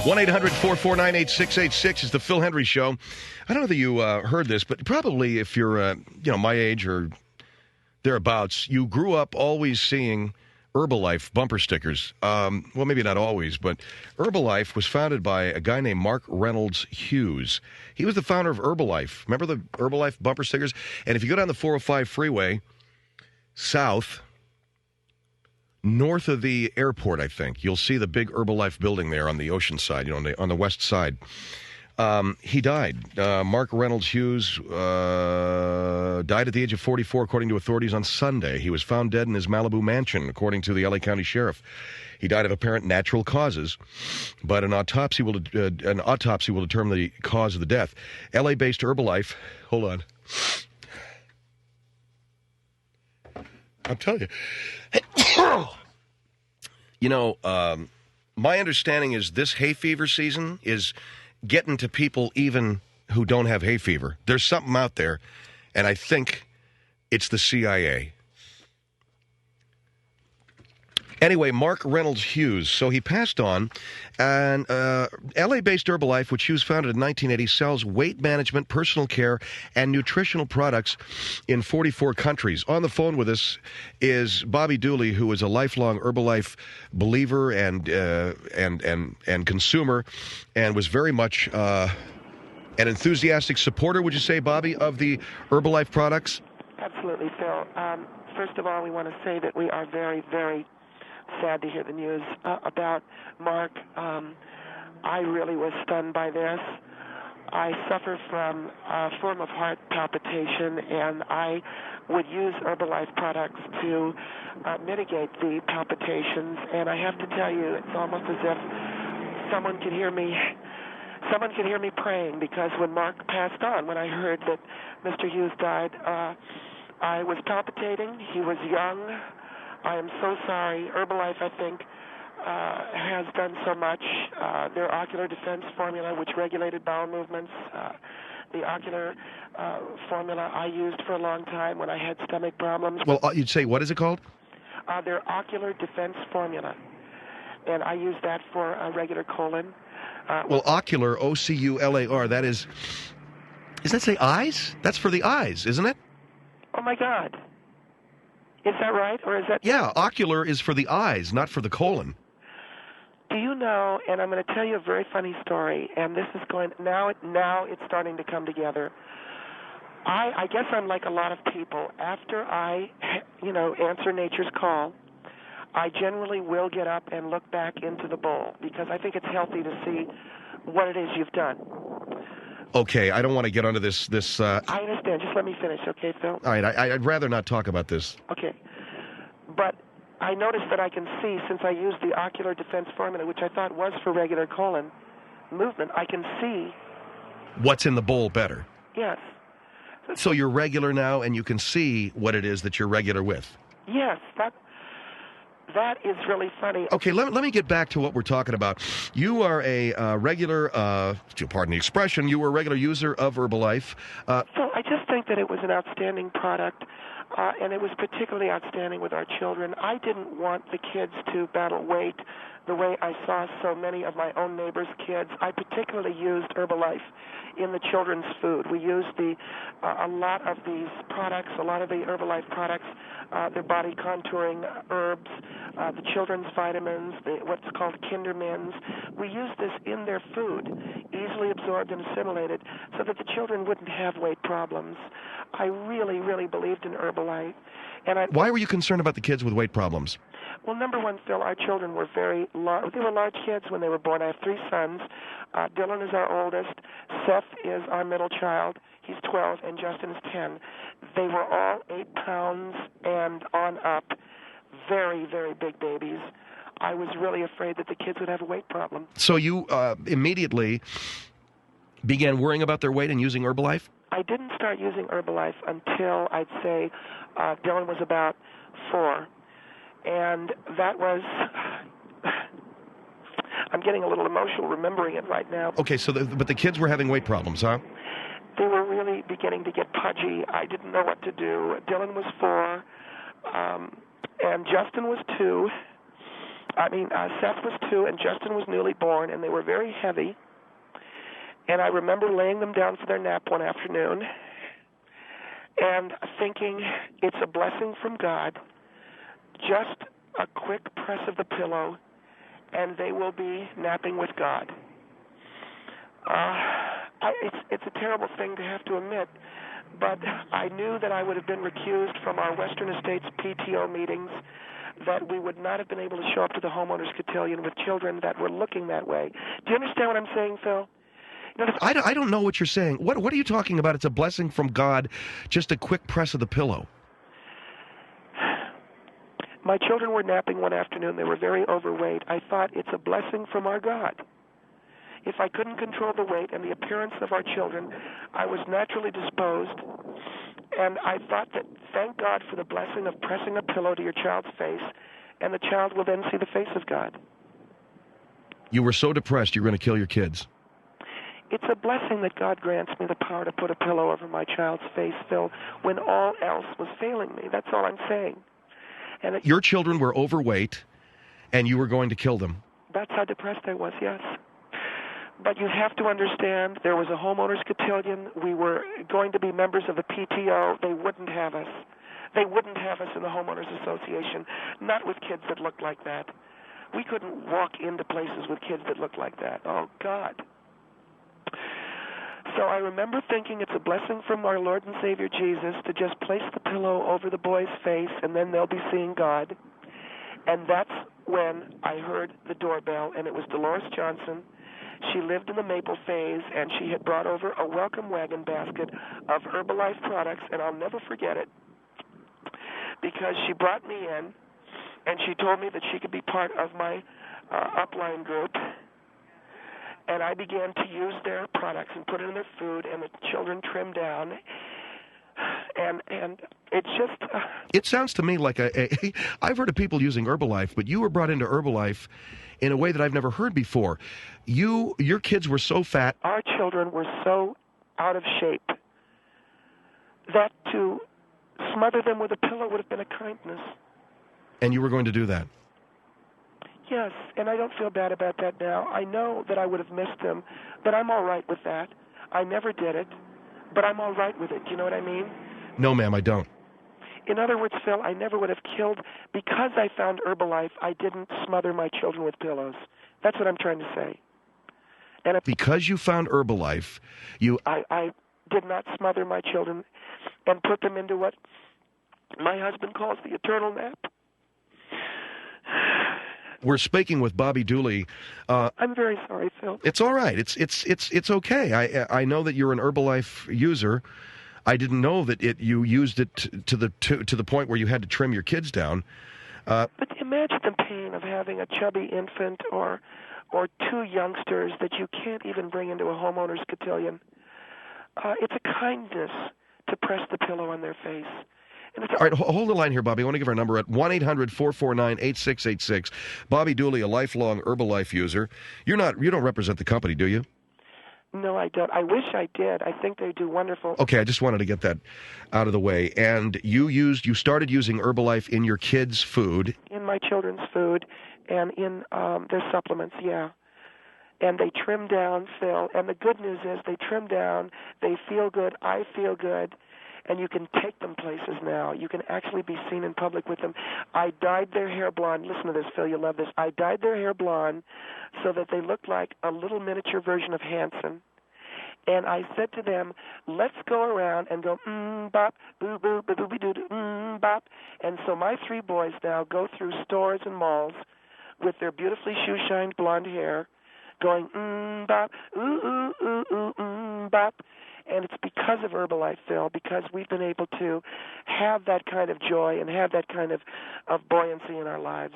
1-800-449-8686 is the Phil Hendrie Show. I don't know that you heard this, but probably if you're my age or thereabouts, you grew up always seeing Herbal-Life bumper stickers. Well, maybe not always, but Herbal-Life was founded by a guy named Mark Reynolds Hughes. He was the founder of Herbal-Life. Remember the Herbal-Life bumper stickers? And if you go down the 405 freeway south, north of the airport, I think, you'll see the big Herbal-Life building there on the ocean side, on the west side. He died. Mark Reynolds Hughes died at the age of 44, according to authorities, on Sunday. He was found dead in his Malibu mansion, according to the LA County Sheriff. He died of apparent natural causes, but an autopsy will determine the cause of the death. LA-based Herbal-Life, hold on. I'll tell you. My understanding is this hay fever season is getting to people even who don't have hay fever. There's something out there, and I think it's the CIA. Anyway, Mark Reynolds Hughes. So he passed on, and LA-based Herbal-Life, which Hughes founded in 1980, sells weight management, personal care, and nutritional products in 44 countries. On the phone with us is Bobbie Dooley, who is a lifelong Herbal-Life believer and consumer, and was very much an enthusiastic supporter, would you say, Bobbie, of the Herbal-Life products? Absolutely, Phil. First of all, we want to say that we are very, very sad to hear the news about Mark. I really was stunned by this. I suffer from a form of heart palpitation, and I would use Herbal-Life products to mitigate the palpitations. And I have to tell you, it's almost as if someone could hear me praying, because when Mark passed on, when I heard that Mr. Hughes died, I was palpitating. He was young. I am so sorry. Herbal-Life, I think, has done so much. Their ocular defense formula, which regulated bowel movements, the ocular formula I used for a long time when I had stomach problems. Well, you'd say, what is it called? Their ocular defense formula, and I use that for a regular colon. Ocular, O-C-U-L-A-R, that is... Does that say eyes? That's for the eyes, isn't it? Oh, my God. Is that right, or is that... Yeah, ocular is for the eyes, not for the colon. Do you know, and I'm going to tell you a very funny story, and this is going... Now it's starting to come together. I guess I'm like a lot of people. After I, answer nature's call, I generally will get up and look back into the bowl, because I think it's healthy to see what it is you've done. Okay, I don't want to get onto this... I understand. Just let me finish, okay, Phil? All right, I'd rather not talk about this. Okay. But I noticed that I can see, since I used the ocular defense formula, which I thought was for regular colon movement, I can see... What's in the bowl better? Yes. So you're regular now, and you can see what it is that you're regular with? Yes, that is really funny. Okay, let me get back to what we're talking about. You are a regular, pardon the expression, you were a regular user of Herbal-Life. So I just think that it was an outstanding product, and it was particularly outstanding with our children. I didn't want the kids to battle weight the way I saw so many of my own neighbors' kids. I particularly used Herbal-Life in the children's food. We used a lot of these products, a lot of the Herbal-Life products, their body contouring herbs, the children's vitamins, what's called Kindermins. We used this in their food, easily absorbed and assimilated, so that the children wouldn't have weight problems. I really, really believed in Herbal-Life. Why were you concerned about the kids with weight problems? Well, number one, Phil, our children were very large. They were large kids when they were born. I have 3 sons. Dylan is our oldest. Seth is our middle child. He's 12, and Justin is 10. They were all 8 pounds and on up. Very, very big babies. I was really afraid that the kids would have a weight problem. So you immediately began worrying about their weight and using Herbal-Life? I didn't start using Herbal-Life until, I'd say, Dylan was about 4. And that was... I'm getting a little emotional remembering it right now. Okay, so but the kids were having weight problems, huh? They were really beginning to get pudgy. I didn't know what to do. Dylan was 4, and Justin was 2. Seth was 2 and Justin was newly born, and they were very heavy. And I remember laying them down for their nap one afternoon and thinking, it's a blessing from God, just a quick press of the pillow, and they will be napping with God. It's a terrible thing to have to admit, but I knew that I would have been recused from our Western Estates PTO meetings, that we would not have been able to show up to the homeowners cotillion with children that were looking that way. Do you understand what I'm saying, Phil? I don't know what you're saying. What are you talking about? It's a blessing from God, just a quick press of the pillow. My children were napping one afternoon. They were very overweight. I thought, it's a blessing from our God. If I couldn't control the weight and the appearance of our children, I was naturally disposed, and I thought that, thank God for the blessing of pressing a pillow to your child's face, and the child will then see the face of God. You were so depressed you were going to kill your kids. It's a blessing that God grants me the power to put a pillow over my child's face, Phil, when all else was failing me. That's all I'm saying. And your children were overweight, and you were going to kill them. That's how depressed I was, yes. But you have to understand, there was a homeowners cotillion. We were going to be members of the PTO. They wouldn't have us. They wouldn't have us in the homeowners association, not with kids that looked like that. We couldn't walk into places with kids that looked like that. Oh, God. So I remember thinking, it's a blessing from our Lord and Savior Jesus to just place the pillow over the boy's face, and then they'll be seeing God. And that's when I heard the doorbell, and it was Dolores Johnson. She lived in the Maple phase, and she had brought over a welcome wagon basket of Herbal-Life products, and I'll never forget it, because she brought me in, and she told me that she could be part of my upline group. And I began to use their products and put it in their food, and the children trimmed down. And it's just... It sounds to me like I've heard of people using Herbal-Life, but you were brought into Herbal-Life in a way that I've never heard before. Your kids were so fat. Our children were so out of shape that to smother them with a pillow would have been a kindness. And you were going to do that? Yes, and I don't feel bad about that now. I know that I would have missed them, but I'm all right with that. I never did it, but I'm all right with it. Do you know what I mean? No, ma'am, I don't. In other words, Phil, I never would have killed. Because I found Herbal-Life, I didn't smother my children with pillows. That's what I'm trying to say. And because you found Herbal-Life, I did not smother my children and put them into what my husband calls the eternal nap. We're speaking with Bobbie Dooley. I'm very sorry, Phil. It's all right. It's okay. I know that you're an Herbal-Life user. I didn't know that you used it to the point where you had to trim your kids down. But imagine the pain of having a chubby infant or 2 youngsters that you can't even bring into a homeowner's cotillion. It's a kindness to press the pillow on their face. All right, hold the line here, Bobbie. I want to give our number at 1-800-449-8686. Bobbie Dooley, a lifelong Herbal-Life user. You don't represent the company, do you? No, I don't. I wish I did. I think they do wonderful. Okay, I just wanted to get that out of the way. And you started using Herbal-Life in your kids' food. In my children's food and in their supplements, yeah. And they trim down, Phil. And the good news is they trim down, they feel good, I feel good. And you can take them places now. You can actually be seen in public with them. I dyed their hair blonde. Listen to this, Phil. You'll love this. I dyed their hair blonde so that they looked like a little miniature version of Hanson. And I said to them, let's go around and go, bop, boo, boo, boo, boo, doo, doo, bop. And so my 3 boys now go through stores and malls with their beautifully shoe-shined blonde hair going, bop, ooh, ooh, ooh, ooh, bop. And it's because of Herbal-Life, Phil, because we've been able to have that kind of joy and have that kind of buoyancy in our lives.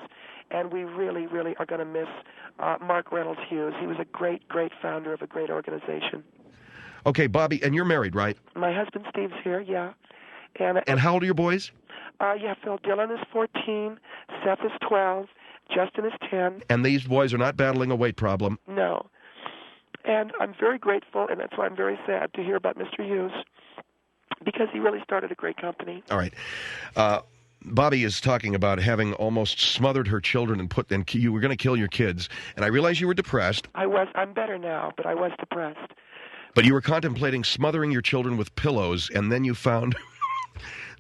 And we really, really are going to miss Mark Reynolds Hughes. He was a great, great founder of a great organization. Okay, Bobbie, and you're married, right? My husband Steve's here, yeah. And how old are your boys? Yeah, Phil, Dylan is 14, Seth is 12, Justin is 10. And these boys are not battling a weight problem? No. And I'm very grateful, and that's why I'm very sad to hear about Mr. Hughes, because he really started a great company. All right. Bobbie is talking about having almost smothered her children and you were going to kill your kids. And I realize you were depressed. I was. I'm better now, but I was depressed. But you were contemplating smothering your children with pillows, and then you found,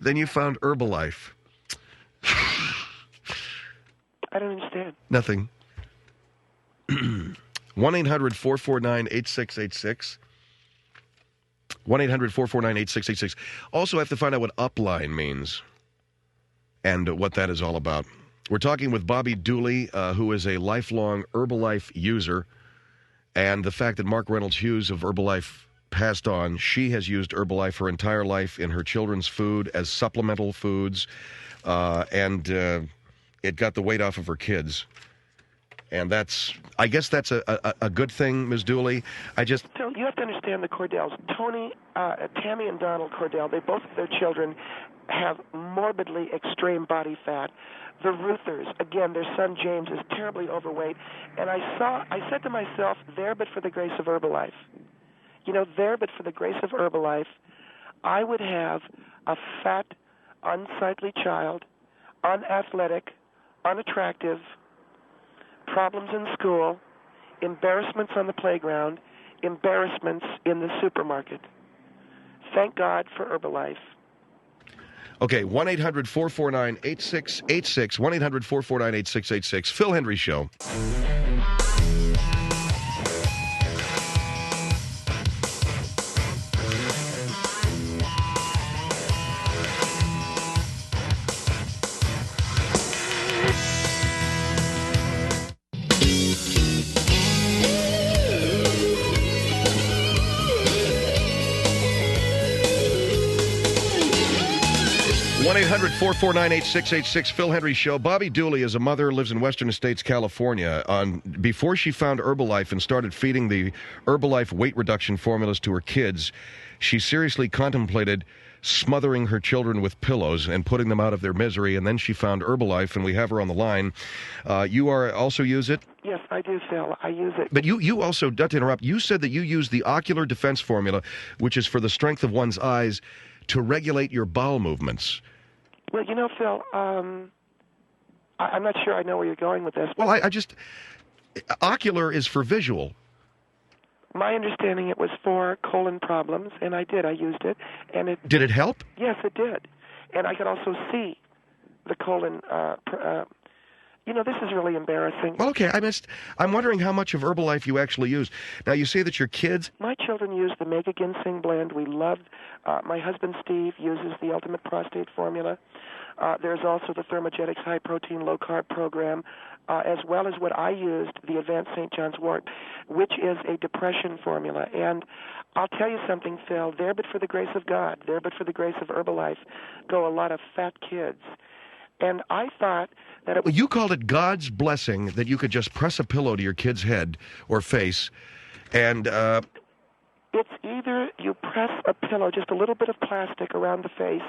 Herbal-Life. I don't understand. Nothing. 1-800-449-8686. 1-800-449-8686. Also, I have to find out what upline means and what that is all about. We're talking with Bobbie Dooley, who is a lifelong Herbal-Life user, and the fact that Mark Reynolds Hughes of Herbal-Life passed on. She has used Herbal-Life her entire life in her children's food as supplemental foods, and it got the weight off of her kids. And I guess that's a good thing, Ms. Dooley. So you have to understand the Cordells. Tammy and Donald Cordell, both of their children have morbidly extreme body fat. The Ruthers, again, their son James is terribly overweight. And I said to myself, there but for the grace of Herbal-Life. There but for the grace of Herbal-Life, I would have a fat, unsightly child, unathletic, unattractive, problems in school, embarrassments on the playground, embarrassments in the supermarket. Thank God for Herbal-Life. Okay, 1-800-449-8686. 1-800-449-8686. Phil Hendrie Show. One 1-800-449-8686. Phil Hendrie Show. Bobbie Dooley is a mother, lives in Western Estates, California. Before she found Herbal-Life and started feeding the Herbal-Life weight reduction formulas to her kids, she seriously contemplated smothering her children with pillows and putting them out of their misery. And then she found Herbal-Life, and we have her on the line. You also use it? Yes, I do, Phil. I use it. But you also, not to interrupt, you said that you use the ocular defense formula, which is for the strength of one's eyes, to regulate your bowel movements. Well, Phil, I'm not sure I know where you're going with this. Well, ocular is for visual. My understanding, it was for colon problems, and I used it. And it Did it help? Yes, it did. And I could also see the colon, this is really embarrassing. Well, okay, I'm wondering how much of Herbal-Life you actually use. Now, you say that your kids... My children use the Mega Ginseng blend. We love... my husband, Steve, uses the Ultimate Prostate Formula. There's also the Thermogenics High Protein Low Carb program, as well as what I used, the Advanced St. John's Wort, which is a depression formula. And I'll tell you something, Phil, there but for the grace of God, there but for the grace of Herbal-Life, go a lot of fat kids. And I thought that Well, you called it God's blessing that you could just press a pillow to your kid's head or face, and... It's either you press a pillow, just a little bit of plastic around the face,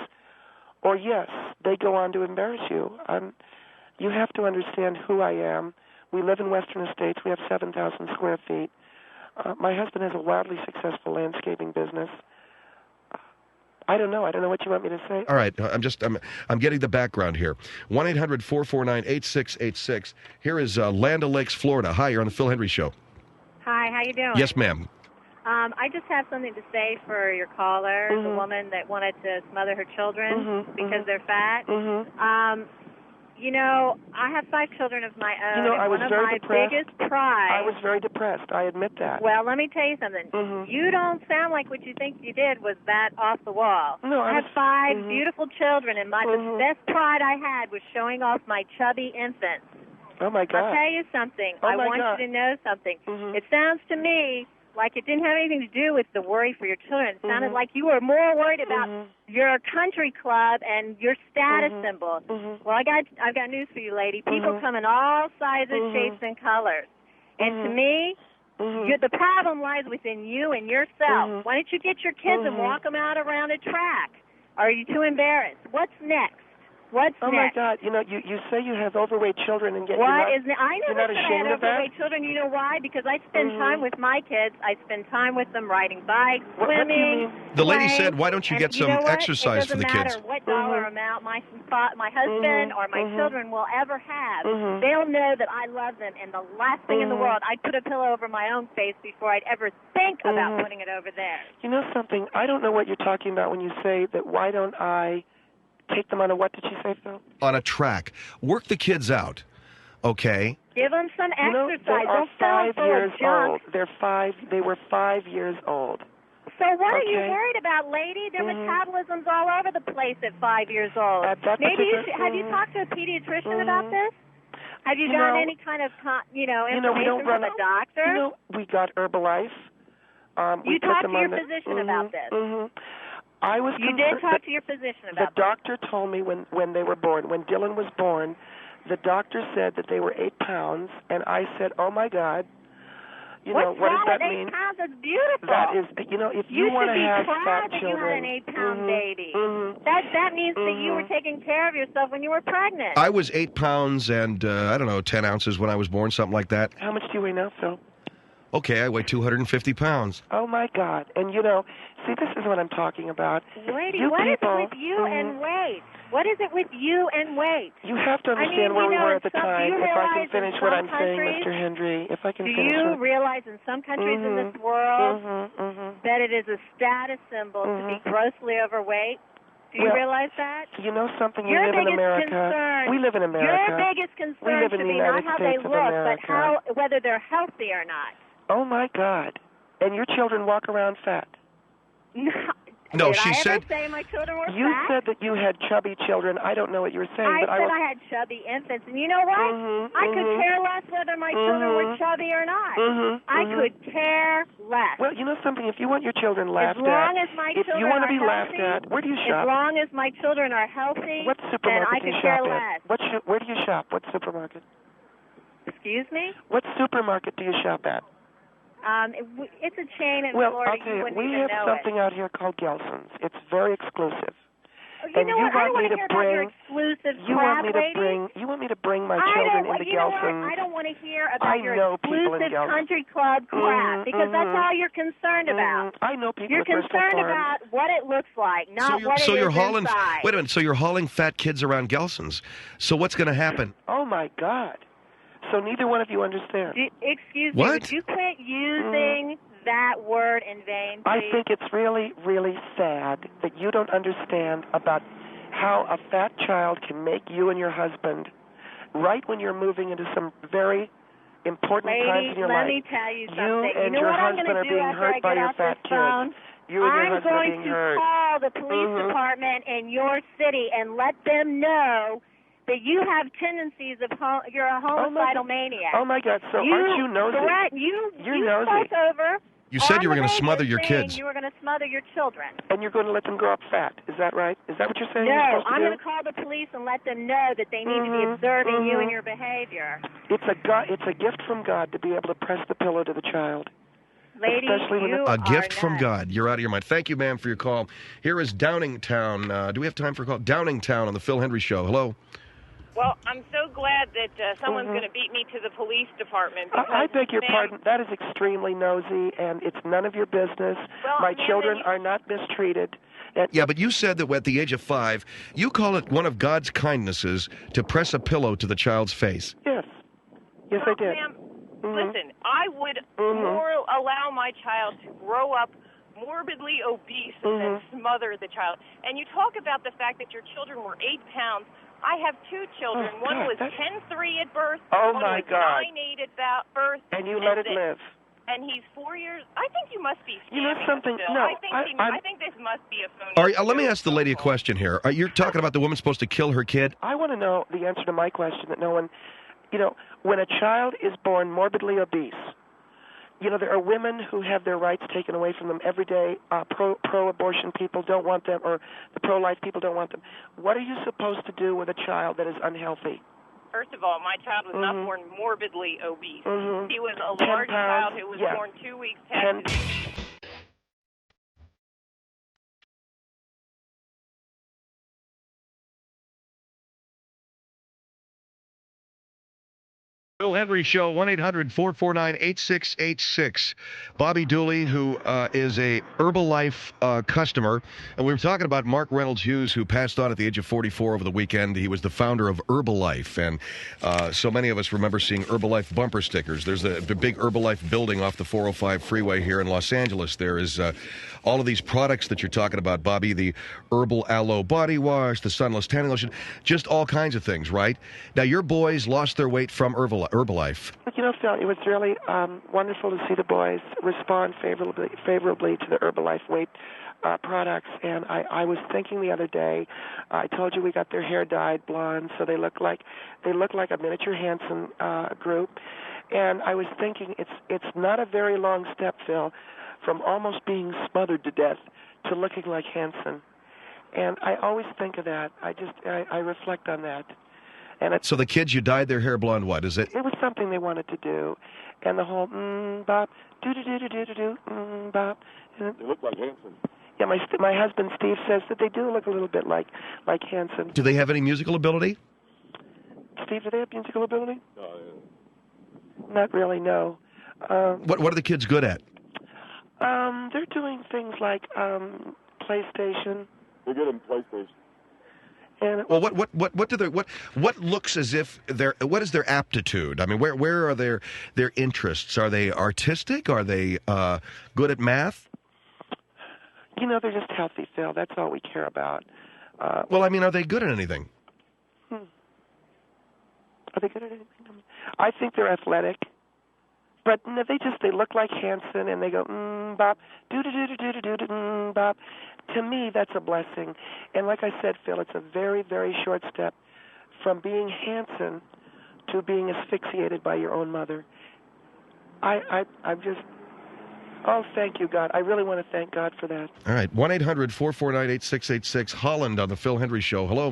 or yes, they go on to embarrass you. You have to understand who I am. We live in Western Estates. We have 7,000 square feet. My husband has a wildly successful landscaping business. I don't know. I don't know what you want me to say. All right. I'm getting the background here. 1-800-449-8686. Here is Land O'Lakes, Florida. Hi, you're on the Phil Hendrie Show. Hi, how you doing? Yes, ma'am. I just have something to say for your caller, the woman that wanted to smother her children because they're fat. I have 5 children of my own. I was one of very my depressed. biggest pride. I was very depressed. I admit that. Well, let me tell you something. You don't sound like what you think you did was that off the wall. No, I have 5 beautiful children, and the best pride I had was showing off my chubby infants. Oh, my God. I'll tell you something. Oh, I my want God. you to know something. It sounds to me like it didn't have anything to do with the worry for your children. It sounded like you were more worried about your country club and your status symbol. Well, I've got news for you, lady. People come in all sizes, shapes, and colors. And to me, the problem lies within you and yourself. Why don't you get your kids and walk them out around a track? Are you too embarrassed? What's next? What's Oh next? my God! You know, you say you have overweight children, and yet I you're never not said I ashamed had of that? overweight children. You know why? Because I spend time with my kids. I spend time with them riding bikes, What do you swimming. mean? The lady playing, said, why don't you and get some you know what? exercise for the It kids? doesn't matter what dollar amount my husband or my children will ever have. They'll know that I love them, and the last thing in the world, I'd put a pillow over my own face before I'd ever think about putting it over theirs. You know something? I don't know what you're talking about when you say that. Why don't I take them on a, what did she say, Phil? On a track. Work the kids out, okay? Give them some You know, exercise. they are Don't fill 5 them full years of junk. old. They were 5 years old. So what are you Okay. worried about, lady? Their metabolism's all over the place at 5 years old. At that Maybe you particular- should, have you talked to a pediatrician about this? Have you You gotten know- any kind of we information don't from a doctor? You know, we got Herbal-Life. We You put talked them to on your the, physician about this. I was You did talk to your physician The about this. doctor told me when they were born, when Dylan was born, the doctor said that they were 8 pounds, and I said, "Oh my God, you know What's what wrong does that with mean?" 8 pounds? That's beautiful. That is, you know, if you want to have should be proud fat that children, you had an 8-pound baby. Mhm. That means that you were taking care of yourself when you were pregnant. I was 8 pounds and, 10 ounces when I was born, something like that. How much do you weigh now, Phil? Okay, I weigh 250 pounds. Oh my God! And you know, see, this is what I'm talking about. Lady, You what is people- it with you and weight? What is it with you and weight? You have to understand I mean, where you we know, were in at the some- do time. you If I realize can in finish some what I'm saying, countries- Mr. Hendrie, if I can Do finish. you what- realize in some countries in this world Mhm. that it is a status symbol to be grossly overweight? Do you Well, realize that? You know something? We Your live in biggest America. concern, We live in America. Your biggest We concern live should in the be not United how they States of look, but America. whether they're healthy or not. Oh my God! And your children walk around fat. No, Did she I ever said- say my children were You fat? said that you had chubby children. I don't know what you were saying, I but said I had chubby infants, and you know what? I could care less whether my children were chubby or not. I could care less. Well, you know something? If you want your children laughed As long at, as my if children you want to are be laughed healthy, at, where do you as shop? long as my children are healthy, What then supermarket I do you could care shop less. at? Where do you shop? What supermarket? Excuse me? What supermarket do you shop at? It's a chain in Well, Florida. I'll tell you, wouldn't we even have know something out here called Gelson's. It's very exclusive. You and know you what? I want don't want me to to hear about your bring- exclusive You crap, want me to lady. bring? You want me to bring my I children don't, into you know what? Gelson's? I don't want to hear about I your know people in exclusive Gelson's. country club crap because that's all you're concerned about. I know people You're at Bristol concerned Farms. about what it looks like, not what so it you're is hauling. inside. Wait a minute. So you're hauling fat kids around Gelson's. So what's going to happen? Oh my God! So neither one of you understand. Excuse me, What? would you quit using that word in vain, I please? think it's really, really sad that you don't understand about how a fat child can make you and your husband, right when you're moving into some very important times Lady, in your let life. me tell you You something. and You know your what I'm husband going are to do being after hurt I by get your off fat this kids. phone? You and your I'm husband are going being to hurt. call the police department in your city and let them know that you have tendencies of you're a homicidal maniac. Oh my God! So aren't you nosy? You're nosy. Spoke over. You said on you were the going to smother radio your saying kids. You were going to smother your children. And you're going to let them grow up fat. Is that right? Is that what you're saying? No, you're supposed to I'm do? going to call the police and let them know that they need to be observing you and your behavior. It's a gift from God to be able to press the pillow to the child. Lady, Especially when you A are gift from nuts. God. You're out of your mind. Thank you, ma'am, for your call. Here is Downingtown. Do we have time for a call? Downingtown on the Phil Hendrie Show. Hello. Well, I'm so glad that someone's going to beat me to the police department. I beg your ma'am, pardon. That is extremely nosy, and it's none of your business. Well, My ma'am, children then you- are not mistreated. Yeah, but you said that at the age of 5, you call it one of God's kindnesses to press a pillow to the child's face. Yes. Yes, I did. Ma'am, listen, I would more allow my child to grow up morbidly obese than smother the child. And you talk about the fact that your children were 8 pounds. I have 2 children. Oh, One God, was that's- 10.3 at birth. Oh, one my was God. 9.8 at birth. And you let it then- live. And he's 4 years. I think you must be You know scamming us, something? Bill. No, I think this must be a phony. All right, let me ask the lady a question here. You're talking about the woman supposed to kill her kid? I want to know the answer to my question that no one, when a child is born morbidly obese, there are women who have their rights taken away from them every day. Pro-abortion people don't want them, or the pro-life people don't want them. What are you supposed to do with a child that is unhealthy? First of all, my child was not born morbidly obese. He was a 10 large pounds, child who was yeah. born 2 weeks past 10 Bill Hendrie Show, 1-800-449-8686. Bobbie Dooley, who is a Herbal-Life customer. And we were talking about Mark Reynolds Hughes, who passed on at the age of 44 over the weekend. He was the founder of Herbal-Life. And so many of us remember seeing Herbal-Life bumper stickers. There's the big Herbal-Life building off the 405 freeway here in Los Angeles. There is all of these products that you're talking about, Bobbie, the Herbal Aloe Body Wash, the Sunless Tanning Lotion, just all kinds of things, right? Now, your boys lost their weight from Herbalife. You know, Phil, it was really wonderful to see the boys respond favorably to the Herbalife weight products. And I was thinking the other day, I told you we got their hair dyed blonde, so they look like a miniature Hanson group. And I was thinking it's not a very long step, Phil, from almost being smothered to death to looking like Hanson. And I always think of that. I reflect on that. And so the kids, you dyed their hair blonde. What is it? It was something they wanted to do, and the whole bop, do bop. They look like Hanson. Yeah, my husband Steve says that they do look a little bit like Hanson. Do they have any musical ability? Steve, do they have musical ability? No, Not really, no. What are the kids good at? They're doing things like PlayStation. they're good in PlayStation. And Well, what looks as if what is their aptitude? I mean, where are their interests? Are they artistic? Are they good at math? you know, they're just healthy, Phil. That's all we care about. Well, I mean, are they good at anything? Are they good at anything? I think they're athletic. But no, they look like Hanson, and they go, bop, do-do-do-do-do-do-do, bop. To me, that's a blessing. And like I said, Phil, it's a very, very short step from being Hanson to being asphyxiated by your own mother. I'm just, oh, thank you, God. I really want to thank God for that. All right, 1-800-449-8686, Holland on the Phil Hendrie Show. Hello.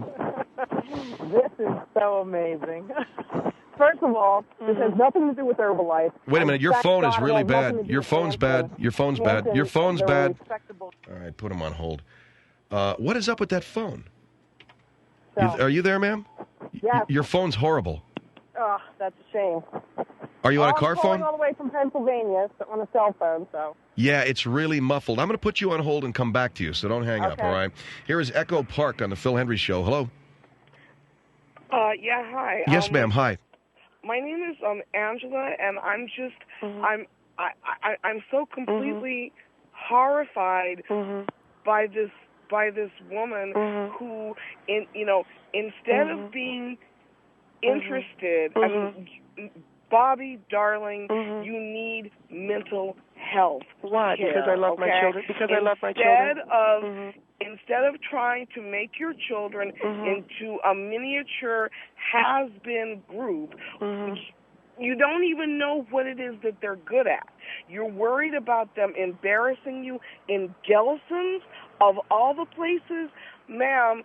This is so amazing. First of all, this has nothing to do with Herbalife. Wait a minute, your phone is really bad. Your Your phone's bad. Your phone's bad. Your phone's bad. All right, put him on hold. What is up with that phone? Are you there, ma'am? Yes. Your phone's horrible. Oh, that's a shame. Are you on a car I'm calling phone? all the way from Pennsylvania on a cell phone, so. Yeah, it's really muffled. I'm going to put you on hold and come back to you, so don't hang up, all right? Here is Echo Park on the Phil Hendrie Show. Hello. Yeah, hi. Yes, ma'am. Hi. My name is Angela, and I'm just I'm so completely horrified by this woman who instead of being interested, I mean, Bobbie, darling, you need mental health. Why? care, Because I love my children. Because I love my children. Instead of trying to make your children into a miniature has-been group, you don't even know what it is that they're good at. You're worried about them embarrassing you in Gelson's, of all the places. Ma'am,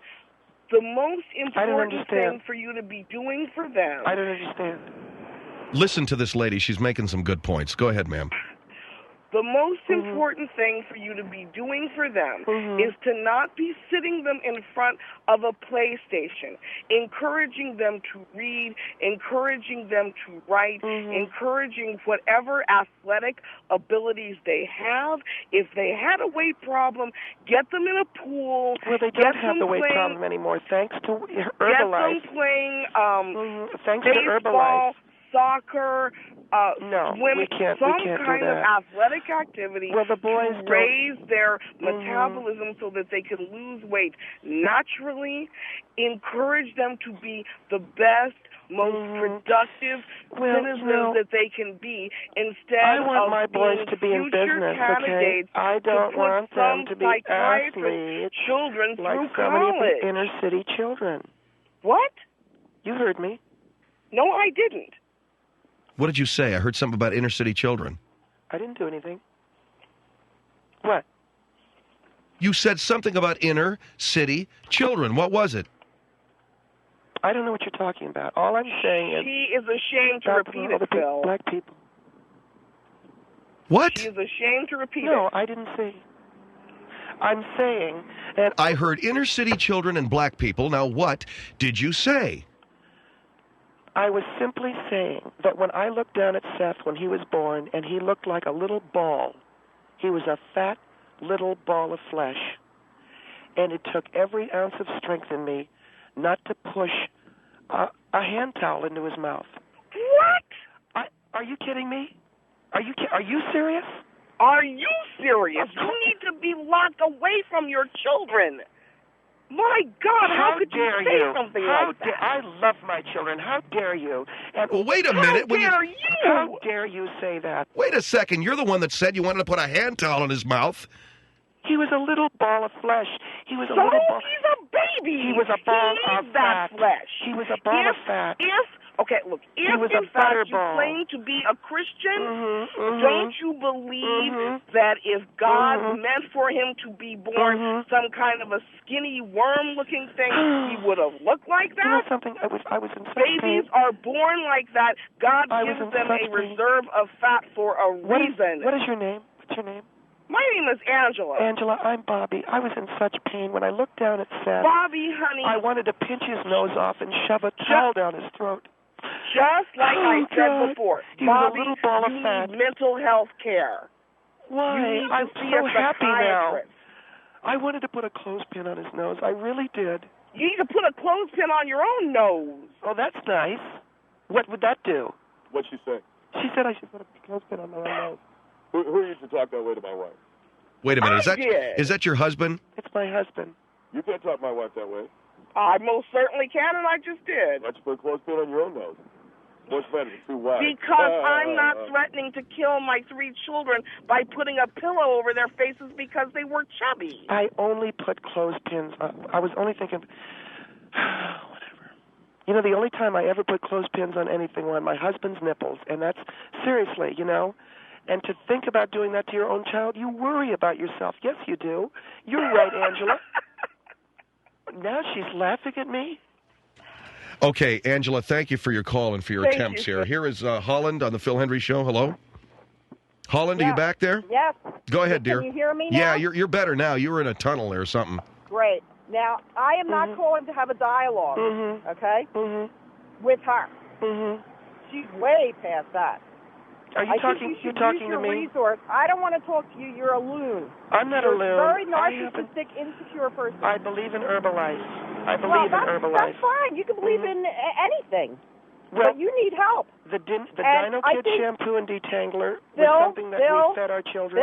the most important thing for you to be doing for them... I don't understand. Listen to this lady. She's making some good points. Go ahead, ma'am. The most important thing for you to be doing for them is to not be sitting them in front of a PlayStation, encouraging them to read, encouraging them to write, encouraging whatever athletic abilities they have. If they had a weight problem, get them in a pool. Well, they don't have the weight problem anymore, thanks to Herbalife. Get them playing thanks to baseball, Herbalife. soccer, no, swimming, we can't some do kind of that. athletic activity Well, the boys to raise their metabolism so that they can lose weight naturally. Encourage them to be the best, most productive citizens that they can be, instead I want of my boys being to be in future business, candidates okay? I don't to want put them some to be athletes children like through so many of college. the inner city children. What? You heard me. No, I didn't. What did you say? I heard something about inner city children. I didn't do anything. What? You said something about inner city children. What was it? I don't know what you're talking about. All I'm saying is... She is ashamed to repeat it, Phil. Black people. What? She is ashamed to repeat it. No, I didn't say... I'm saying... And I heard inner city children and black people. Now, what did you say? I was simply saying that when I looked down at Seth when he was born and he looked like a little ball, he was a fat little ball of flesh. And it took every ounce of strength in me not to push a hand towel into his mouth. What? Are you kidding me? Are you serious? Are you serious? You need to be locked away from your children. My God, how could you say something like that? I love my children. How dare you? And Well, wait a minute. How dare you say that? Wait a second. You're the one that said you wanted to put a hand towel in his mouth. He was a little ball of flesh. He was a so little ball. He's a baby. He was a ball of that fat. Flesh. He was a ball of fat. If he was in a fact you butterball. claim to be a Christian, don't you believe that if God meant for him to be born some kind of a skinny worm-looking thing, he would have looked like that? You know something? I was in such Babies pain. are born like that. God gives them a pain. reserve of fat for a reason. What is your name? What's your name? My name is Angela. Angela, I'm Bobbie. I was in such pain when I looked down at Seth. Bobbie, honey. I wanted to pinch his nose off and shove a towel down his throat. Just like I said before, he was Bobbie, a little ball of you fat. need mental health care. Why? You need to I'm see so a happy now. psychiatrist. I wanted to put a clothespin on his nose. I really did. You need to put a clothespin on your own nose. Oh, that's nice. What would that do? What'd she say? She said I should put a clothespin on my own nose. Who used to talk that way to my wife? Wait a minute. I Is that your husband? It's my husband. You can't talk my wife that way. I most certainly can, and I just did. Why'd you put a clothespin on your own nose? What's better, too wide? Because I'm not threatening to kill my 3 children by putting a pillow over their faces because they were chubby. I only put clothespins on. I was only thinking, whatever. You know, the only time I ever put clothespins on anything were on my husband's nipples, and that's, seriously, you know. And to think about doing that to your own child, you worry about yourself. Yes, you do. You're right, Angela. Now she's laughing at me. Okay, Angela, thank you for your call and for your attempts here. Here is Holland on the Phil Hendrie Show. Hello? Holland, are you back there? Yes. Go ahead, dear. Can you hear me now? Yeah, you're better now. You were in a tunnel or something. Great. Now, I am not calling to have a dialogue, okay, with her. She's way past that. Are you talking? You're talking to me? Resource. I don't want to talk to you. You're a loon. I'm not a loon. Very narcissistic, insecure person. I believe in Herbal-Life. I believe in Herbal-Life. That's fine. You can believe in anything. Well, but you need help. The Dino Kid shampoo and detangler was something that we fed our children.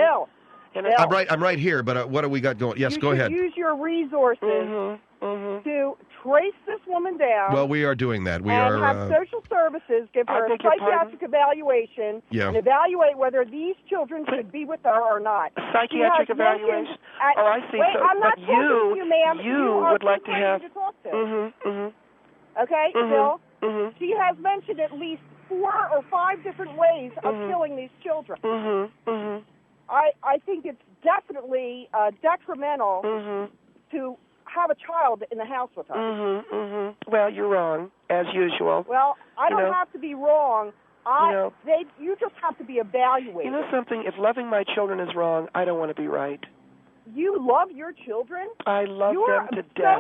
I'm right here, but what do we got going? Yes, go ahead. Use your resources to trace this woman down. Well, we are doing that. We and have social services give her a psychiatric evaluation and evaluate whether these children should be with her or not. A psychiatric evaluation? Oh, I see. Wait, I'm not talking to you, ma'am. You would like to have... Okay, Phil? She has mentioned at least 4 or 5 different ways of killing these children. I think it's definitely detrimental to have a child in the house with her. Well, you're wrong, as usual. Well, I don't have to be wrong. You just have to be evaluated. You know something? If loving my children is wrong, I don't want to be right. You love your children? I love them to death.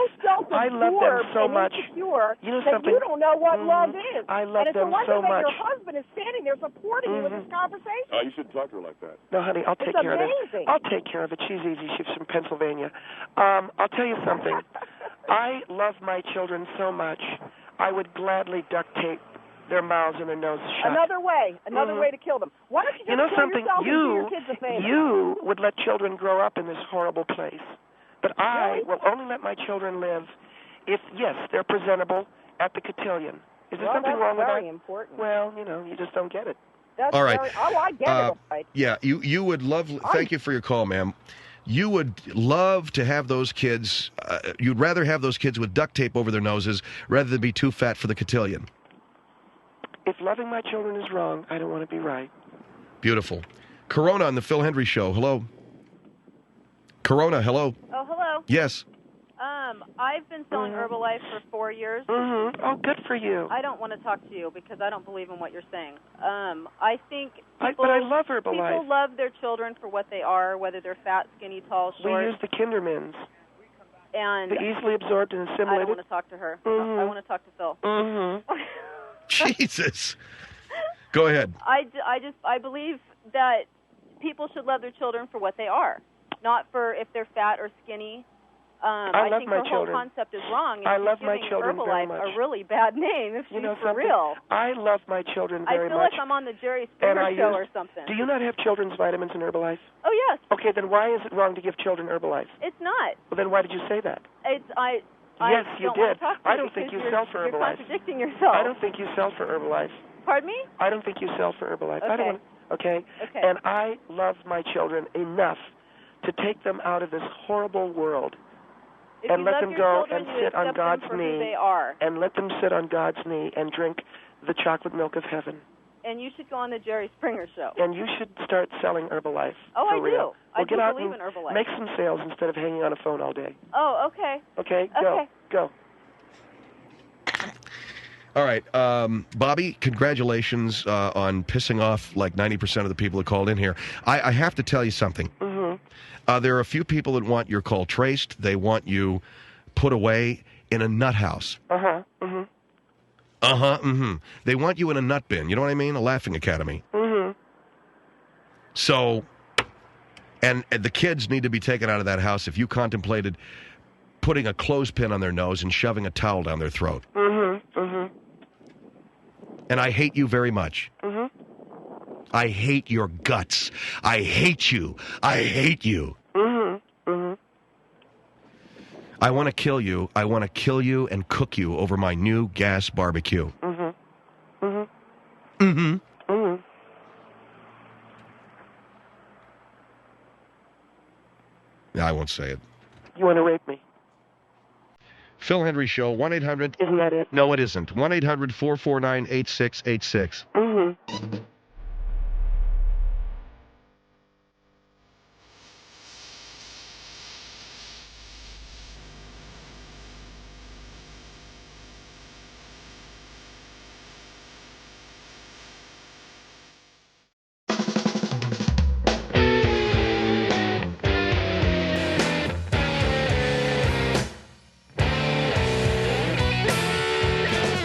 I love them so much. You know something? You don't know what love is. I love them And it's a wonder so much. that your husband is standing there supporting you in this conversation. Oh, you shouldn't talk to her like that. No, honey, I'll take care of it. I'll take care of it. She's easy. She's from Pennsylvania. I'll tell you something. I love my children so much. I would gladly duct tape their mouths and their noses shut. Another way to kill them. Why don't you just know kill something? yourself and do your kids a favor? You would let children grow up in this horrible place. But I will only let my children live if, yes, they're presentable at the cotillion. Is there something wrong with that? That's very important. Well, you just don't get it. That's all right. I get it. Right. Yeah, you would love... Thank you for your call, ma'am. You would love to have those kids... you'd rather have those kids with duct tape over their noses rather than be too fat for the cotillion. If loving my children is wrong, I don't want to be right. Beautiful. Corona on the Phil Hendrie Show. Hello. Corona, hello. Oh, hello. Yes. I've been selling Herbal-Life for 4 years. Oh, good for you. I don't want to talk to you because I don't believe in what you're saying. I think people, but I love Herbal-Life. People love their children for what they are, whether they're fat, skinny, tall, short. We use the Kindermans. And they're easily absorbed and assimilated. I don't want to talk to her. I want to talk to Phil. Jesus. Go ahead. I believe that people should love their children for what they are, not for if they're fat or skinny. I love think my her children. whole concept is wrong. And I love my giving children very Herbalife much. a really bad name if she's for real. I love my children very I feel much. like I'm on the Jerry Springer show or something. Do you not have children's vitamins in Herbalife? Oh, yes. Okay, then why is it wrong to give children Herbalife? It's not. Well, then why did you say that? Yes, you don't want did. to talk to I you don't think you because sell for you're Herbalife. contradicting yourself. I don't think you sell for Herbalife. Pardon me? I don't think you sell for Herbalife. Okay. I don't want, okay? And I love my children enough to take them out of this horrible world If and you let love them your go children, and you sit on accept God's them for knee. who they are. And let them sit on God's knee and drink the chocolate milk of heaven. And you should go on the Jerry Springer show. And you should start selling Herbalife. Oh, for I do. real. I Get do out believe and in Herbalife. Make some sales instead of hanging on a phone all day. Oh, okay. Okay, go. Okay. Go. All right, Bobbie, congratulations on pissing off like 90% of the people that called in here. I have to tell you something. Mm-hmm. There are a few people that want your call traced. They want you put away in a nut house. Uh-huh. Mm-hmm. Uh-huh, mm-hmm. They want you in a nut bin. You know what I mean? A laughing academy. Mm-hmm. So, and the kids need to be taken out of that house if you contemplated putting a clothespin on their nose and shoving a towel down their throat. Mm-hmm. Mm-hmm. And I hate you very much. Mm-hmm. I hate your guts. I hate you. I hate you. Mm-hmm. Mm-hmm. I want to kill you. I want to kill you and cook you over my new gas barbecue. Mm-hmm. Mm-hmm. Mm-hmm. Mm-hmm. I won't say it. You want to rape me? Phil Hendrie Show, 1-800... Isn't that it? No, it isn't. 1-800-449-8686. Mm-hmm.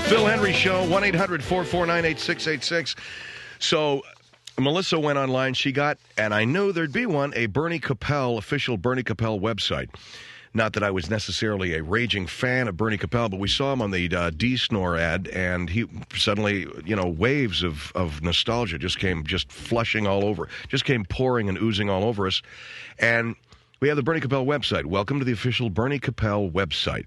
Phil Hendrie Show, 1-800-449-8686. So, Melissa went online. She got, and I knew there'd be one, a Bernie Capel, official Bernie Capel website. Not that I was necessarily a raging fan of Bernie Capel, but we saw him on the D-Snore ad, and he suddenly, waves of nostalgia just came flushing all over, just came pouring and oozing all over us. And we have the Bernie Capel website. Welcome to the official Bernie Capel website.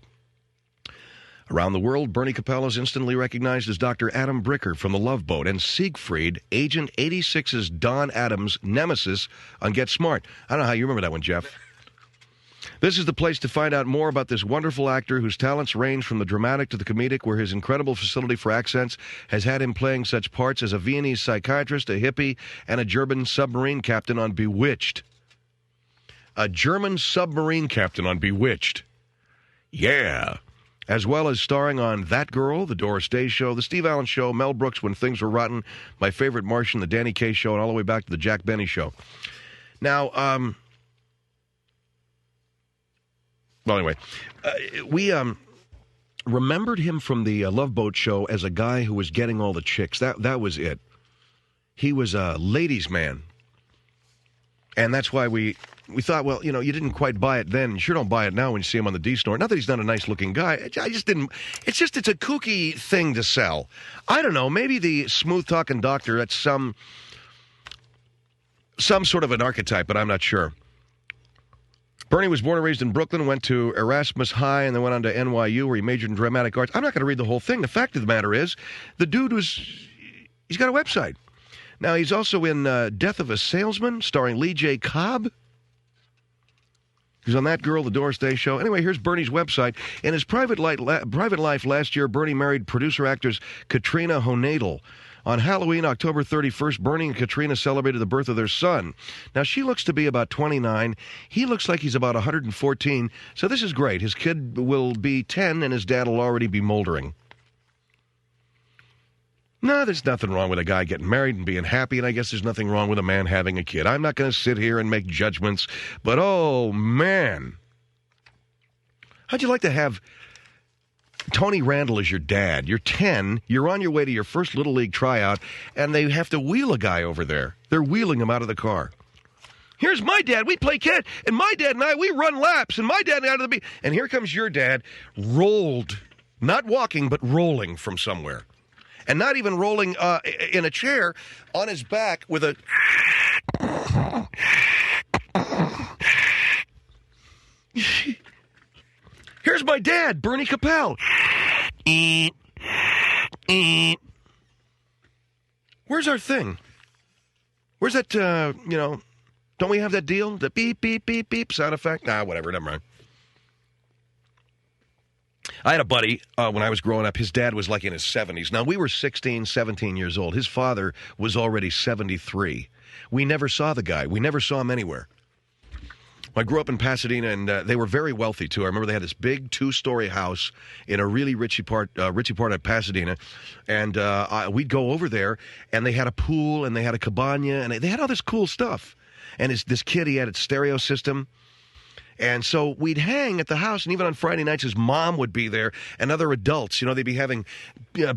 Around the world, Bernie Capel is instantly recognized as Dr. Adam Bricker from The Love Boat and Siegfried, Agent 86's Don Adams' nemesis on Get Smart. I don't know how you remember that one, Jeff. This is the place to find out more about this wonderful actor whose talents range from the dramatic to the comedic, where his incredible facility for accents has had him playing such parts as a Viennese psychiatrist, a hippie, and a German submarine captain on Bewitched. A German submarine captain on Bewitched. Yeah. As well as starring on That Girl, The Doris Day Show, The Steve Allen Show, Mel Brooks, When Things Were Rotten, My Favorite Martian, The Danny Kaye Show, and all the way back to The Jack Benny Show. Now, well, anyway, we remembered him from the Love Boat Show as a guy who was getting all the chicks. That was it. He was a ladies' man. And that's why we thought, well, you didn't quite buy it then. You sure don't buy it now when you see him on the D-Snore. Not that he's not a nice-looking guy. I just didn't. It's a kooky thing to sell. I don't know. Maybe the smooth-talking doctor, that's some sort of an archetype, but I'm not sure. Bernie was born and raised in Brooklyn, went to Erasmus High, and then went on to NYU, where he majored in dramatic arts. I'm not going to read the whole thing. The fact of the matter is, the dude he's got a website. Now, he's also in Death of a Salesman, starring Lee J. Cobb. He's on That Girl, The Doris Day Show. Anyway, here's Bernie's website. In his private life last year, Bernie married producer-actress Katrina Honadel. On Halloween, October 31st, Bernie and Katrina celebrated the birth of their son. Now, she looks to be about 29. He looks like he's about 114. So this is great. His kid will be 10, and his dad will already be moldering. No, there's nothing wrong with a guy getting married and being happy, and I guess there's nothing wrong with a man having a kid. I'm not going to sit here and make judgments, but oh, man. How'd you like to have Tony Randall is your dad. You're 10. You're on your way to your first Little League tryout, and they have to wheel a guy over there. They're wheeling him out of the car. Here's my dad. We play kid, and my dad and I, we run laps, and my dad and I out of the beat. And here comes your dad, rolled, not walking, but rolling from somewhere. And not even rolling in a chair, on his back with a... Here's my dad, Bernie Capel. Where's our thing? Where's that, don't we have that deal? The beep, beep, beep, beep sound effect? Nah, whatever, never mind. I had a buddy when I was growing up. His dad was like in his 70s. Now, we were 16, 17 years old. His father was already 73. We never saw the guy. We never saw him anywhere. I grew up in Pasadena, and they were very wealthy, too. I remember they had this big 2-story house in a really richy part of Pasadena, and we'd go over there, and they had a pool, and they had a cabana, and they had all this cool stuff. And this kid, he had a stereo system. And so we'd hang at the house, and even on Friday nights, his mom would be there, and other adults. They'd be having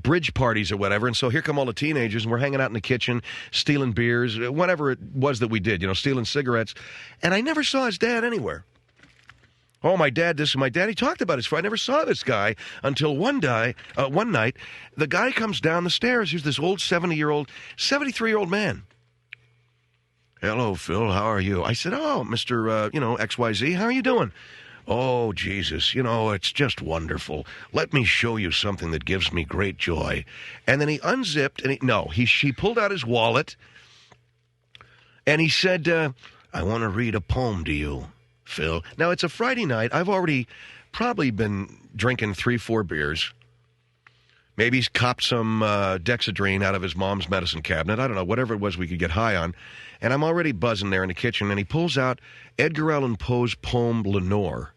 bridge parties or whatever. And so here come all the teenagers, and we're hanging out in the kitchen, stealing beers, whatever it was that we did, stealing cigarettes. And I never saw his dad anywhere. Oh, my dad, this is my dad. He talked about his friend. I never saw this guy until one night, the guy comes down the stairs. Here's this old 73-year-old man. Hello, Phil. How are you? I said, oh, Mr. XYZ, how are you doing? Oh, Jesus, it's just wonderful. Let me show you something that gives me great joy. And then he unzipped, and he pulled out his wallet, and he said, I want to read a poem to you, Phil. Now, it's a Friday night. I've already probably been drinking 3-4 beers. Maybe he's copped some Dexedrine out of his mom's medicine cabinet. I don't know, whatever it was we could get high on. And I'm already buzzing there in the kitchen, and he pulls out Edgar Allan Poe's poem, Lenore.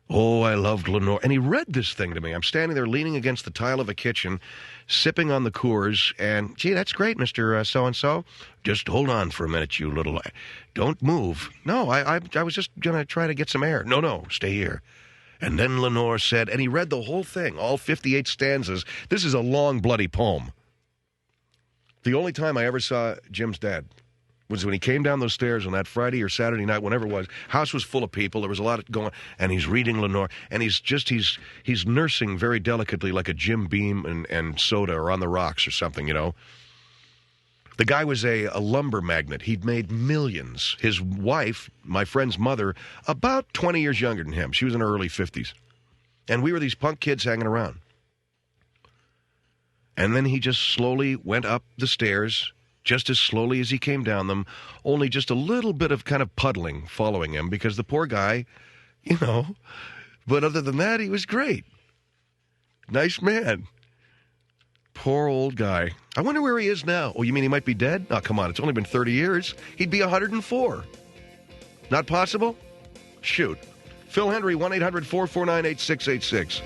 Oh, I loved Lenore. And he read this thing to me. I'm standing there leaning against the tile of a kitchen, sipping on the Coors, and, gee, that's great, Mr. So-and-so. Just hold on for a minute, you little... Don't move. No, I was just going to try to get some air. No, stay here. And then Lenore said, and he read the whole thing, all 58 stanzas. This is a long, bloody poem. The only time I ever saw Jim's dad was when he came down those stairs on that Friday or Saturday night, whenever it was. House was full of people. There was a lot going, and he's reading Lenore, and he's nursing very delicately like a Jim Beam and soda or On the Rocks or something, The guy was a lumber magnate. He'd made millions. His wife, my friend's mother, about 20 years younger than him. She was in her early 50s. And we were these punk kids hanging around. And then he just slowly went up the stairs, just as slowly as he came down them, only just a little bit of kind of puddling following him, because the poor guy, But other than that, he was great. Nice man. Poor old guy. I wonder where he is now. Oh, you mean he might be dead? Oh, come on. It's only been 30 years. He'd be 104. Not possible? Shoot. Phil Hendrie, 1-800-449-8686.